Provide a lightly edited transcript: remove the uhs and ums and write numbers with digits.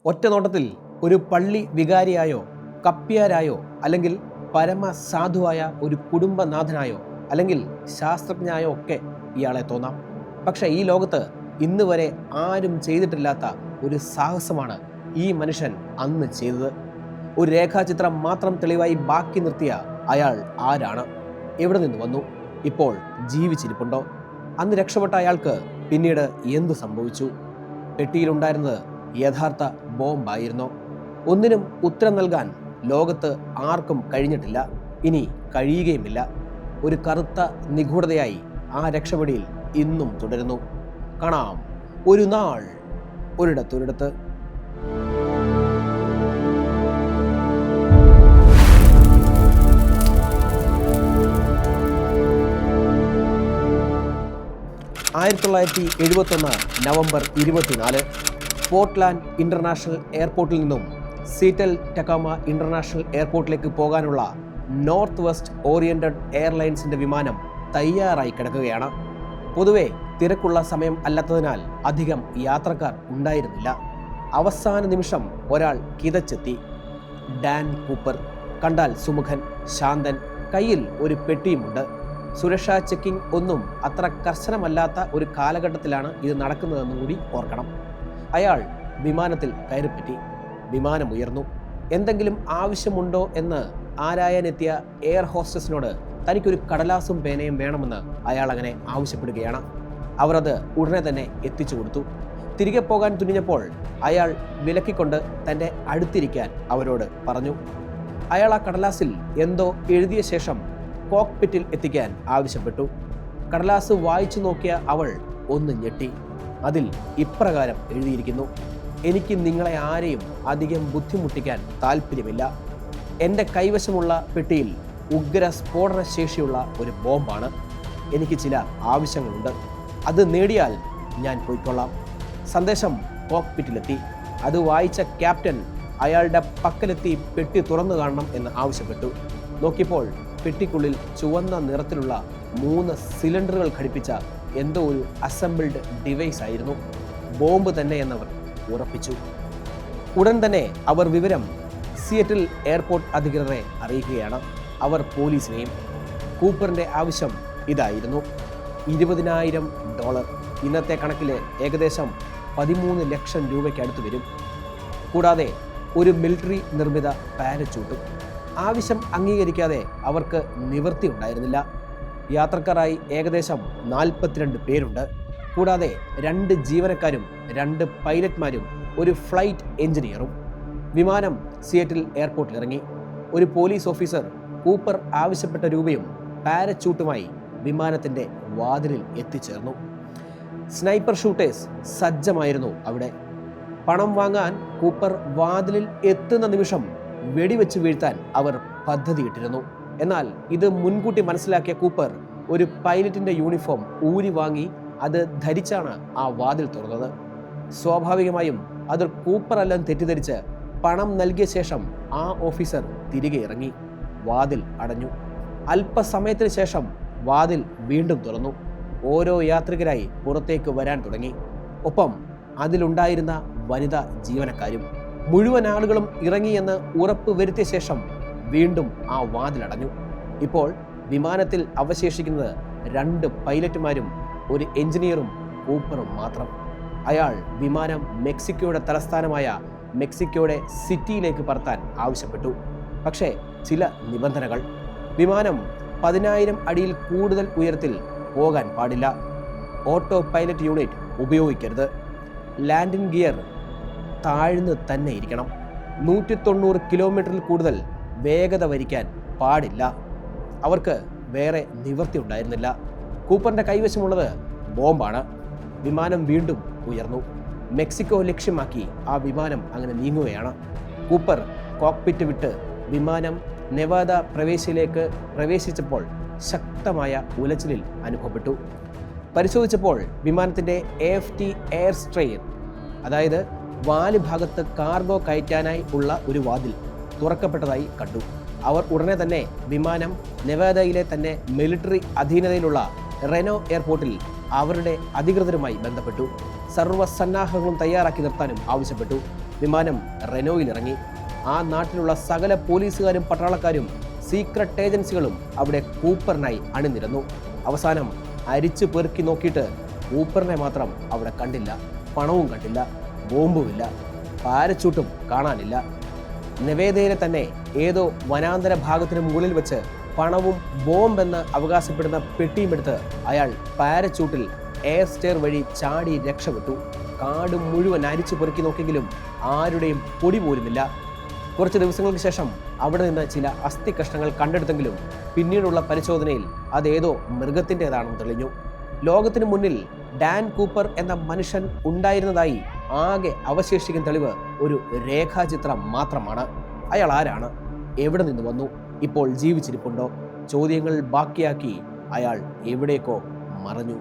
ഒറ്റ നോട്ടത്തിൽ ഒരു പള്ളി വികാരിയായോ കപ്പ്യാരായോ അല്ലെങ്കിൽ പരമസാധുവായ ഒരു കുടുംബനാഥനായോ അല്ലെങ്കിൽ ശാസ്ത്രജ്ഞനായോ ഒക്കെ ഇയാളെ തോന്നാം. പക്ഷേ ഈ ലോകത്ത് ഇന്ന് വരെ ആരും ചെയ്തിട്ടില്ലാത്ത ഒരു സാഹസമാണ് ഈ മനുഷ്യൻ അന്ന് ചെയ്തത്. ഒരു രേഖാചിത്രം മാത്രം തെളിവായി ബാക്കി നിർത്തിയ അയാൾ ആരാണ്? എവിടെ നിന്ന് വന്നു? ഇപ്പോൾ ജീവിച്ചിരിപ്പുണ്ടോ? അന്ന് രക്ഷപ്പെട്ട അയാൾക്ക് പിന്നീട് എന്തു സംഭവിച്ചു? പെട്ടിയിലുണ്ടായിരുന്നത് യഥാർത്ഥ ബോംബായിരുന്നോ? ഒന്നിനും ഉത്തരം നൽകാൻ ലോകത്ത് ആർക്കും കഴിഞ്ഞിട്ടില്ല, ഇനി കഴിയുകയുമില്ല. ഒരു കറുത്ത നിഗൂഢതയായി ആ രക്ഷപ്പെടിയിൽ ഇന്നും തുടരുന്നു. കാണാം ഒരു നാൾ ഒരിടത്തൊരിടത്ത്. നവംബർ 24 പോർട്ട്ലാൻഡ് ഇന്റർനാഷണൽ എയർപോർട്ടിൽ നിന്നും സീറ്റൽ ടക്കാമ ഇന്റർനാഷണൽ എയർപോർട്ടിലേക്ക് പോകാനുള്ള നോർത്ത് വെസ്റ്റ് ഓറിയന്റഡ് എയർലൈൻസിന്റെ വിമാനം തയ്യാറായി കിടക്കുകയാണ്. പൊതുവെ തിരക്കുള്ള സമയം അല്ലാത്തതിനാൽ അധികം യാത്രക്കാർ ഉണ്ടായിരുന്നില്ല. അവസാന നിമിഷം ഒരാൾ കിതച്ചെത്തി. Dan Cooper. കണ്ടാൽ സുമുഖൻ, ശാന്തൻ, കയ്യിൽ ഒരു പെട്ടിയുമുണ്ട്. സുരക്ഷാ ചെക്കിംഗ് ഒന്നും അത്ര കർശനമല്ലാത്ത ഒരു കാലഘട്ടത്തിലാണ് ഇത് നടക്കുന്നതെന്ന് കൂടി ഓർക്കണം. അയാൾ വിമാനത്തിൽ കയറിപ്പറ്റി. വിമാനം ഉയർന്നു. എന്തെങ്കിലും ആവശ്യമുണ്ടോ എന്ന് ആരായാനെത്തിയ എയർ ഹോസ്റ്റസിനോട് തനിക്കൊരു കടലാസും പേനയും വേണമെന്ന് അയാൾ അങ്ങനെ ആവശ്യപ്പെടുകയാണ്. അവർ അത് ഉടനെ തന്നെ എത്തിച്ചു കൊടുത്തു. തിരികെ പോകാൻ തുനിഞ്ഞപ്പോൾ അയാൾ വിലക്കിക്കൊണ്ട് തൻ്റെ അടുത്തിരിക്കാൻ അവരോട് പറഞ്ഞു. അയാൾ ആ കടലാസിൽ എന്തോ എഴുതിയ ശേഷം കോക്പിറ്റിൽ എത്തിക്കാൻ ആവശ്യപ്പെട്ടു. കടലാസ് വായിച്ചു നോക്കിയ അവൾ ഒന്ന് ഞെട്ടി. അതിൽ ഇപ്രകാരം എഴുതിയിരിക്കുന്നു: എനിക്ക് നിങ്ങളെ ആരെയും അധികം ബുദ്ധിമുട്ടിക്കാൻ താല്പര്യമില്ല. എൻ്റെ കൈവശമുള്ള പെട്ടിയിൽ ഉഗ്ര സ്ഫോടന ശേഷിയുള്ള ഒരു ബോംബാണ്. എനിക്ക് ചില ആവശ്യങ്ങളുണ്ട്. അത് നേടിയാൽ ഞാൻ പോയിക്കൊള്ളാം. സന്ദേശം കോക്പിറ്റിലെത്തി. അത് വായിച്ച ക്യാപ്റ്റൻ അയാളുടെ പക്കലെത്തി പെട്ടി തുറന്നു കാണണം എന്ന് ആവശ്യപ്പെട്ടു. നോക്കിയപ്പോൾ പെട്ടിക്കുള്ളിൽ ചുവന്ന നിറത്തിലുള്ള 3 സിലിണ്ടറുകൾ ഘടിപ്പിച്ച എന്തോ ഒരു അസംബിൾഡ് ഡിവൈസ് ആയിരുന്നു. ബോംബ് തന്നെ എന്നവർ ഉറപ്പിച്ചു. ഉടൻ തന്നെ അവർ വിവരം സിയറ്റിൽ എയർപോർട്ട് അധികൃതരെ അറിയിക്കുകയാണ്. അവർ പോലീസിനെയും. കൂപ്പറിൻ്റെ ആവശ്യം ഇതായിരുന്നു: $20,000. ഇന്നത്തെ കണക്കിൽ ഏകദേശം 13 ലക്ഷം രൂപയ്ക്ക് അടുത്ത് വരും. കൂടാതെ ഒരു മിലിറ്ററി നിർമ്മിത പാരച്യൂട്ടും. ആവശ്യം അംഗീകരിക്കാതെ അവർക്ക് നിവൃത്തി ഉണ്ടായിരുന്നില്ല. യാത്രക്കാരായി ഏകദേശം 42 പേരുണ്ട്. കൂടാതെ 2 ജീവനക്കാരും 2 പൈലറ്റ്മാരും ഒരു ഫ്ലൈറ്റ് എഞ്ചിനീയറും. വിമാനം സിയറ്റിൽ എയർപോർട്ടിൽ ഇറങ്ങി. ഒരു പോലീസ് ഓഫീസർ കൂപ്പർ ആവശ്യപ്പെട്ട രൂപയും പാരച്യൂട്ടുമായി വിമാനത്തിൻ്റെ വാതിലിൽ എത്തിച്ചേർന്നു. സ്നൈപ്പർ ഷൂട്ടേഴ്സ് സജ്ജമായിരുന്നു അവിടെ. പണം വാങ്ങാൻ കൂപ്പർ വാതിലിൽ എത്തുന്ന നിമിഷം വെടിവെച്ച് വീഴ്ത്താൻ അവർ പദ്ധതിയിട്ടിരുന്നു. എന്നാൽ ഇത് മുൻകൂട്ടി മനസ്സിലാക്കിയ കൂപ്പർ ഒരു പൈലറ്റിൻ്റെ യൂണിഫോം ഊരി വാങ്ങി അത് ധരിച്ചാണ് ആ വാതിൽ തുറന്നത്. സ്വാഭാവികമായും അത് കൂപ്പർ അല്ലെന്ന് തെറ്റിദ്ധരിച്ച് പണം നൽകിയ ശേഷം ആ ഓഫീസർ തിരികെ ഇറങ്ങി. വാതിൽ അടഞ്ഞു. അല്പസമയത്തിന് ശേഷം വാതിൽ വീണ്ടും തുറന്നു. ഓരോ യാത്രികരായി പുറത്തേക്ക് വരാൻ തുടങ്ങി. ഒപ്പം അതിലുണ്ടായിരുന്ന വനിതാ ജീവനക്കാരും. മുഴുവൻ ആളുകളും ഇറങ്ങിയെന്ന് ഉറപ്പ് വരുത്തിയ ശേഷം വീണ്ടും ആ വാതിലടഞ്ഞു. ഇപ്പോൾ വിമാനത്തിൽ അവശേഷിക്കുന്നത് 2 പൈലറ്റുമാരും ഒരു എഞ്ചിനീയറും കൂപ്പറും മാത്രം. അയാൾ വിമാനം മെക്സിക്കോയുടെ തലസ്ഥാനമായ മെക്സിക്കോയുടെ സിറ്റിയിലേക്ക് പറത്താൻ ആവശ്യപ്പെട്ടു. പക്ഷേ ചില നിബന്ധനകൾ. വിമാനം 10,000 അടിയിൽ കൂടുതൽ ഉയരത്തിൽ പോകാൻ പാടില്ല. ഓട്ടോ പൈലറ്റ് യൂണിറ്റ് ഉപയോഗിക്കരുത്. ലാൻഡിംഗ് ഗിയർ താഴ്ന്ന് തന്നെ ഇരിക്കണം. 190 കിലോമീറ്ററിൽ കൂടുതൽ വേഗത വരിക്കാൻ പാടില്ല. അവർക്ക് വേറെ നിവൃത്തി ഉണ്ടായിരുന്നില്ല. കൂപ്പറിൻ്റെ കൈവശമുള്ളത് ബോംബാണ്. വിമാനം വീണ്ടും ഉയർന്നു. മെക്സിക്കോ ലക്ഷ്യമാക്കി ആ വിമാനം അങ്ങനെ നീങ്ങുകയാണ്. കൂപ്പർ കോക്പിറ്റ് വിട്ട് വിമാനം നെവാദ പ്രവേശിയിലേക്ക് പ്രവേശിച്ചപ്പോൾ ശക്തമായ ഉലച്ചിലിൽ അനുഭവപ്പെട്ടു. പരിശോധിച്ചപ്പോൾ വിമാനത്തിൻ്റെ AFT എയർ സ്ട്രെയിൻ, അതായത് വാല് ഭാഗത്ത് കാർഗോ കയറ്റാനായി ഉള്ള ഒരു വാതിൽ തുറക്കപ്പെട്ടതായി കണ്ടു. അവർ ഉടനെ തന്നെ വിമാനം നെവാദയിലെ തന്നെ മിലിറ്ററി അധീനതയിലുള്ള റെനോ എയർപോർട്ടിൽ അവരുടെ അധികൃതരുമായി ബന്ധപ്പെട്ടു. സർവ്വസന്നാഹങ്ങളും തയ്യാറാക്കി നിർത്താനും ആവശ്യപ്പെട്ടു. വിമാനം റെനോയിൽ ഇറങ്ങി. ആ നാട്ടിലുള്ള സകല പോലീസുകാരും പട്ടാളക്കാരും സീക്രട്ട് ഏജൻസികളും അവിടെ കൂപ്പറിനായി അണിനിരന്നു. അവസാനം അരിച്ചു പെറുക്കി നോക്കിയിട്ട് കൂപ്പറിനെ മാത്രം അവിടെ കണ്ടില്ല. പണവും കണ്ടില്ല, ബോംബുമില്ല, പാരച്ചൂട്ടും കാണാനില്ല. നെവേദയിലെ തന്നെ ഏതോ വനാന്തര ഭാഗത്തിന് മുകളിൽ വെച്ച് പണവും ബോംബെന്ന് അവകാശപ്പെടുന്ന പെട്ടിയുമെടുത്ത് അയാൾ പാരച്ചൂട്ടിൽ എയർ സ്റ്റെയർ വഴി ചാടി രക്ഷപ്പെട്ടു. കാട് മുഴുവൻ അരിച്ചു പെറുക്കി നോക്കിയെങ്കിലും ആരുടെയും പൊടി പോലുമില്ല. കുറച്ച് ദിവസങ്ങൾക്ക് ശേഷം അവിടെ നിന്ന് ചില അസ്ഥി കഷ്ണങ്ങൾ കണ്ടെടുത്തെങ്കിലും പിന്നീടുള്ള പരിശോധനയിൽ അതേതോ മൃഗത്തിൻ്റെതാണെന്ന് തെളിഞ്ഞു. ലോകത്തിനു മുന്നിൽ ഡാൻ കൂപ്പർ എന്ന മനുഷ്യൻ ഉണ്ടായിരുന്നതായി ആകെ അവശേഷിക്കുന്ന തെളിവ് ഒരു രേഖാചിത്രം മാത്രമാണ്. അയാൾ ആരാണ്? എവിടെ നിന്ന് വന്നു? ഇപ്പോൾ ജീവിച്ചിരിപ്പുണ്ടോ? ചോദ്യങ്ങൾ ബാക്കിയാക്കി അയാൾ എവിടേക്കോ മറഞ്ഞു.